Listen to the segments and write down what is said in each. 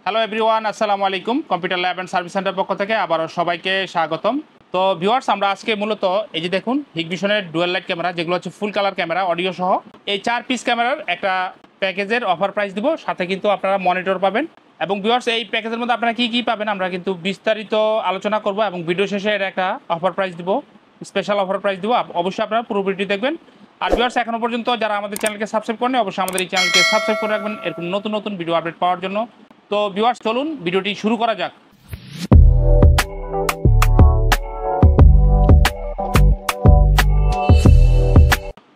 Hello everyone, আসসালামু আলাইকুম। Computer lab and service centre পক্ষ থেকে আবারও সবাইকে স্বাগতম। তো ভিউয়ার্স, আমরা আজকে মূলত এই যে দেখুন হিগভিশনের ডুয়াল লাইট ক্যামেরা, যেগুলো হচ্ছে ফুল কালার ক্যামেরা অডিও সহ, এই 4 পিস ক্যামেরার একটা প্যাকেজের অফার প্রাইস দিব। সাথে কিন্তু আপনারা মনিটর পাবেন। এবং ভিউয়ার্স, এই প্যাকেজের মধ্যে আপনারা কী পাবেন আমরা কিন্তু বিস্তারিত আলোচনা করব এবং ভিডিও শেষে এর একটা অফার প্রাইস দিব, স্পেশাল অফার প্রাইস দিব। অবশ্যই আপনারা পুরো ভিডিও দেখবেন। আর ভিউয়ার্স, এখনো পর্যন্ত যারা আমাদের চ্যানেলকে সাবস্ক্রাইব করেন, অবশ্যই আমাদের এই চ্যানেলকে সাবস্ক্রাইব করে রাখবেন এরকম নতুন নতুন ভিডিও আপডেট পাওয়ার জন্য। তো ভিউয়ার্স, চলুন ভিডিওটি শুরু করা যাক।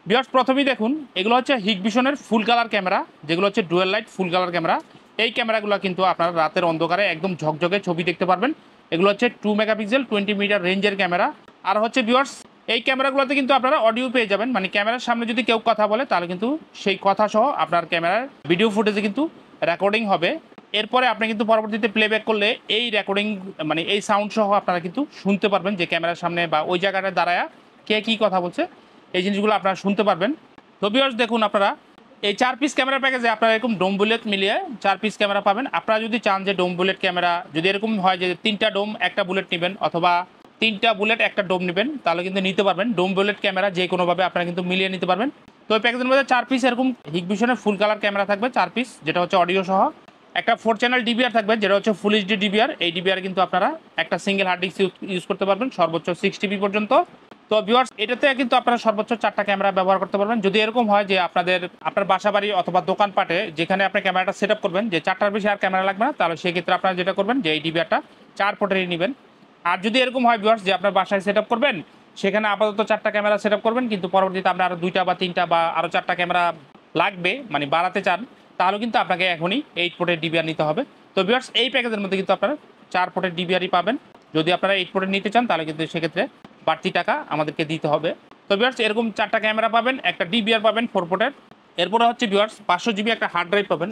ভিউয়ার্স, প্রথমেই দেখুন এগুলো হচ্ছে হিগভিশনের ফুল কালার ক্যামেরা, যেগুলো হচ্ছে dual light full colour camera. এই ক্যামেরাগুলো কিন্তু আপনারা রাতের অন্ধকারে একদম ঝকঝকে ছবি দেখতে পারবেন। এগুলো হচ্ছে 2 মেগাপিক্সেল 20 মিটার রেঞ্জের ক্যামেরা। আর হচ্ছে ভিউয়ার্স, এই ক্যামেরাগুলোতে কিন্তু আপনারা অডিও পেয়ে যাবেন, মানে ক্যামেরার সামনে যদি কেউ কথা বলে তাহলে কিন্তু সেই কথা সহ আপনার ক্যামেরার ভিডিও ফুটেজে কিন্তু রেকর্ডিং হবে। এরপরে আপনি কিন্তু পরবর্তীতে প্লেব্যাক করলে এই রেকর্ডিং মানে এই সাউন্ড সহ আপনারা কিন্তু শুনতে পারবেন যে ক্যামেরার সামনে বা ওই জায়গাটা দাঁড়ায় কে কী কথা বলছে, এই জিনিসগুলো আপনারা শুনতে পারবেন। তো ভিউয়ার্স, দেখুন আপনারা এই 4 পিস ক্যামেরা প্যাকেজে আপনারা এরকম ডোম বুলেট মিলিয়ে 4 পিস ক্যামেরা পাবেন। আপনারা যদি চান যে ডোম বুলেট ক্যামেরা যদি এরকম হয় যে 3টা ডোম একটা বুলেট নেবেন অথবা 3টা বুলেট একটা ডোম নেবেন, তাহলে কিন্তু নিতে পারবেন। ডোম বুলেট ক্যামেরা যে কোনোভাবে আপনারা কিন্তু মিলিয়ে নিতে পারবেন। তো এই প্যাকেজের মধ্যে 4 পিস এরকম হিগভিশনের ফুল কালার ক্যামেরা থাকবে 4 পিস, যেটা হচ্ছে অডিও সহ। একটা 4 চ্যানেল ডিবিআর থাকবে, যেটা হচ্ছে ফুল এইচডি ডিবিআর। এই ডিবিআর কিন্তু আপনারা একটা সিঙ্গেল হার্ড ডিস্ক ইউজ করতে পারবেন সর্বোচ্চ 6 টিবি পর্যন্ত। তো ভিউয়ার্স, এটাতে কিন্তু আপনারা সর্বোচ্চ 4টা ক্যামেরা ব্যবহার করতে পারবেন। যদি এরকম হয় যে আপনার বাসাবাড়ি অথবা দোকানপাটে যেখানে আপনি ক্যামেরাটা সেট আপ করবেন যে 4টার বেশি আর ক্যামেরা লাগবে না, তাহলে সেক্ষেত্রে আপনারা যেটা করবেন যে এই ডিবিআরটা 4 পোর্টেরই নেবেন। আর যদি এরকম হয় ভিউয়ার্স যে আপনার বাসায় সেট আপ করবেন, সেখানে আপাতত 4টা ক্যামেরা সেট আপ করবেন, কিন্তু পরবর্তীতে আপনার আরও 2টা বা 3টা বা আরও 4টা ক্যামেরা লাগবে, মানে বাড়াতে চান, তাহলে কিন্তু আপনাকে এখনই 8 পোর্টের ডিবিআর নিতে হবে। তো ভিউয়ার্স, এই প্যাকেজের মধ্যে কিন্তু আপনারা 4 পোর্টের ডিবিআরই পাবেন। যদি আপনারা 8 পোর্টের নিতে চান তাহলে কিন্তু সেক্ষেত্রে বাড়তি টাকা আমাদেরকে দিতে হবে। তো ভিউয়ার্স, এরকম 4টা ক্যামেরা পাবেন, একটা ডিবিআর পাবেন 4 পোর্টের। এরপরে হচ্ছে ভিউয়ার্স 500 জিবি একটা হার্ড ড্রাইভ পাবেন।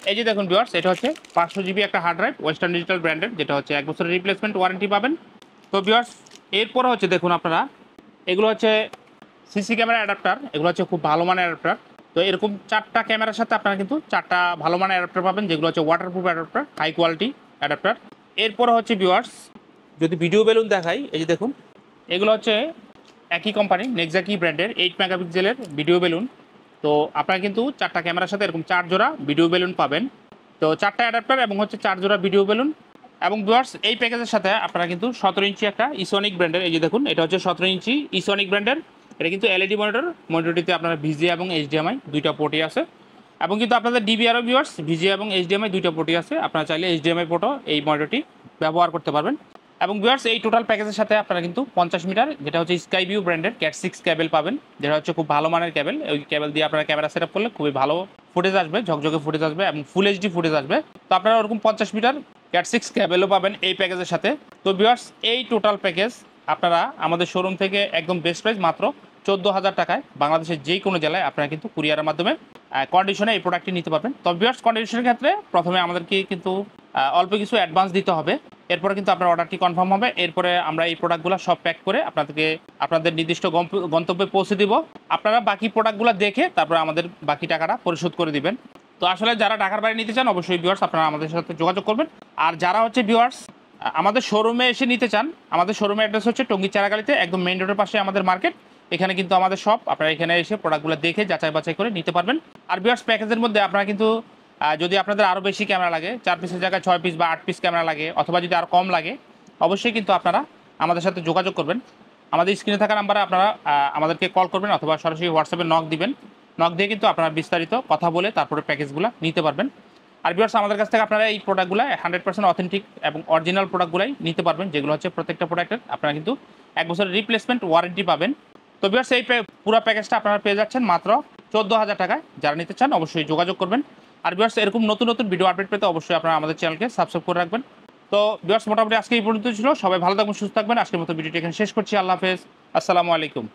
এই যে দেখুন ভিউয়ার্স, এটা হচ্ছে 500 জিবি একটা হার্ড ড্রাইভ, ওয়েস্টার্ন ডিজিটাল ব্র্যান্ডের, যেটা হচ্ছে 1 বছরের রিপ্লেসমেন্ট ওয়ারেন্টি পাবেন। তো ভিউয়ার্স, এরপরে হচ্ছে দেখুন আপনারা এগুলো হচ্ছে সিসি ক্যামেরা অ্যাডাপ্টার। এগুলো হচ্ছে খুব ভালো মানের অ্যাডাপ্টার। তো এরকম 4টা ক্যামেরার সাথে আপনারা কিন্তু 4টা ভালো মানের অ্যাডাপ্টার পাবেন, যেগুলো হচ্ছে waterproof adapter, high quality adapter. এরপরে হচ্ছে ভিউয়ার্স, যদি ভিডিও বেলুন দেখাই, এই যে দেখুন এগুলো হচ্ছে একই কোম্পানি নেক্সাকি ব্র্যান্ডের 8 মেগাপিক্সেলের ভিডিও বেলুন। তো আপনারা কিন্তু 4টা ক্যামেরার সাথে এরকম 4 জোড়া ভিডিও বেলুন পাবেন। তো 4টা অ্যাডাপ্টার এবং হচ্ছে 4 জোড়া ভিডিও বেলুন। এবং ভিউয়ার্স, এই প্যাকেজের সাথে আপনারা কিন্তু 17 ইঞ্চি একটা ইসোনিক ব্র্যান্ডের, এই যে দেখুন এটা হচ্ছে 17 ইঞ্চি ইসোনিক ব্র্যান্ডের। এটা কিন্তু এলইডি মনিটর। মনিটরটিতে আপনারা ভিজিএ এবং এইচডিএমআই 2টা পোর্টই আছে। এবং কিন্তু আপনাদের ডিবিআরও ভিউয়ার্স ভিজিএ এবং এইচডিএমআই 2টা পোর্টই আছে। আপনারা চাইলে এইচডিএমআই পোর্টও এই মনিটরটি ব্যবহার করতে পারবেন। এবং ভিউয়ার্স, এই টোটাল প্যাকেজের সাথে আপনারা কিন্তু 50 মিটার, যেটা হচ্ছে স্কাইভিউ ব্র্যান্ডের ক্যাট 6 কেবল পাবেন, যেটা হচ্ছে খুব ভালো মানের কেবল। ওই কেবল দিয়ে আপনারা ক্যামেরা সেট আপ করলে খুবই ভালো ফুটেজ আসবে, ঝকঝকে ফুটেজ আসবে এবং ফুল এইচডি ফুটেজ আসবে। তো আপনারা ওরকম 50 মিটার ক্যাট 6 কেবলও পাবেন এই প্যাকেজের সাথে। তো ভিউয়ার্স, এই টোটাল প্যাকেজ আপনারা আমাদের শোরুম থেকে একদম বেস্ট প্রাইস মাত্র 14,000 টাকায় বাংলাদেশের যে কোনো জেলায় আপনারা কিন্তু কুরিয়ারের মাধ্যমে কন্ডিশনে এই প্রোডাক্টটি নিতে পারবেন। তো ভিউয়ার্স, কন্ডিশনের ক্ষেত্রে প্রথমে আমাদেরকে কিন্তু অল্প কিছু অ্যাডভান্স দিতে হবে। এরপরে কিন্তু আপনার অর্ডারটি কনফার্ম হবে। এরপরে আমরা এই প্রোডাক্টগুলো সব প্যাক করে আপনাদেরকে আপনাদের নির্দিষ্ট গন্তব্যে পৌঁছে দিব। আপনারা বাকি প্রোডাক্টগুলো দেখে তারপরে আমাদের বাকি টাকাটা পরিশোধ করে দিবেন। তো আসলে যারা ঢাকার বাইরে নিতে চান, অবশ্যই ভিউয়ার্স আপনারা আমাদের সাথে যোগাযোগ করবেন। আর যারা হচ্ছে ভিউয়ার্স আমাদের শোরুমে এসে নিতে চান, আমাদের শোরুমের অ্যাড্রেস হচ্ছে টঙ্গী চারাগালিতে, একদম মেইন রোডের পাশে আমাদের মার্কেট। এখানে কিন্তু আমাদের শপ, আপনারা এখানে এসে প্রোডাক্টগুলো দেখে যাচাই বাছাই করে নিতে পারবেন। আর ভিউয়ার্স, প্যাকেজের মধ্যে আপনারা কিন্তু যদি আপনাদের আরও বেশি ক্যামেরা লাগে, 4 পিসের জায়গায় 6 পিস বা 8 পিস ক্যামেরা লাগে, অথবা যদি আরও কম লাগে, অবশ্যই কিন্তু আপনারা আমাদের সাথে যোগাযোগ করবেন। আমাদের স্ক্রিনে থাকা নাম্বারে আপনারা আমাদেরকে কল করবেন অথবা সরাসরি হোয়াটসঅ্যাপে নক দিবেন। নক দিয়ে কিন্তু আপনারা বিস্তারিত কথা বলে তারপরে প্যাকেজগুলো নিতে পারবেন। আর ভিউয়ার্স, আমাদের কাছ থেকে আপনারা এই প্রোডাক্টগুলো 100% অথেন্টিক এবং অরিজিনাল প্রোডাক্টগুলাই নিতে পারবেন, যেগুলো হচ্ছে প্রত্যেকটা প্রোডাক্টের আপনারা কিন্তু 1 বছরের রিপ্লেসমেন্ট ওয়ারেন্টি পাবেন। তো ভিউয়ার্স, এই পুরো প্যাকেজটা আপনারা পেয়ে যাচ্ছেন মাত্র 14,000 টাকায়। যারা নিতে চান অবশ্যই যোগাযোগ করবেন। আর ভিউয়ার্স, এরকম নতুন নতুন ভিডিও আপডেট পেতে অবশ্যই আপনারা আমাদের চ্যানেলকে সাবস্ক্রাইব করে রাখবেন। তো ভিউয়ার্স, মোটামুটি আজকে এই পর্যন্ত ছিল। সবাই ভালো থাকবেন, সুস্থ থাকবেন। আজকের মতো ভিডিওটি এখানে শেষ করছি। আল্লাহ হাফেজ, আসসালামু আলাইকুম।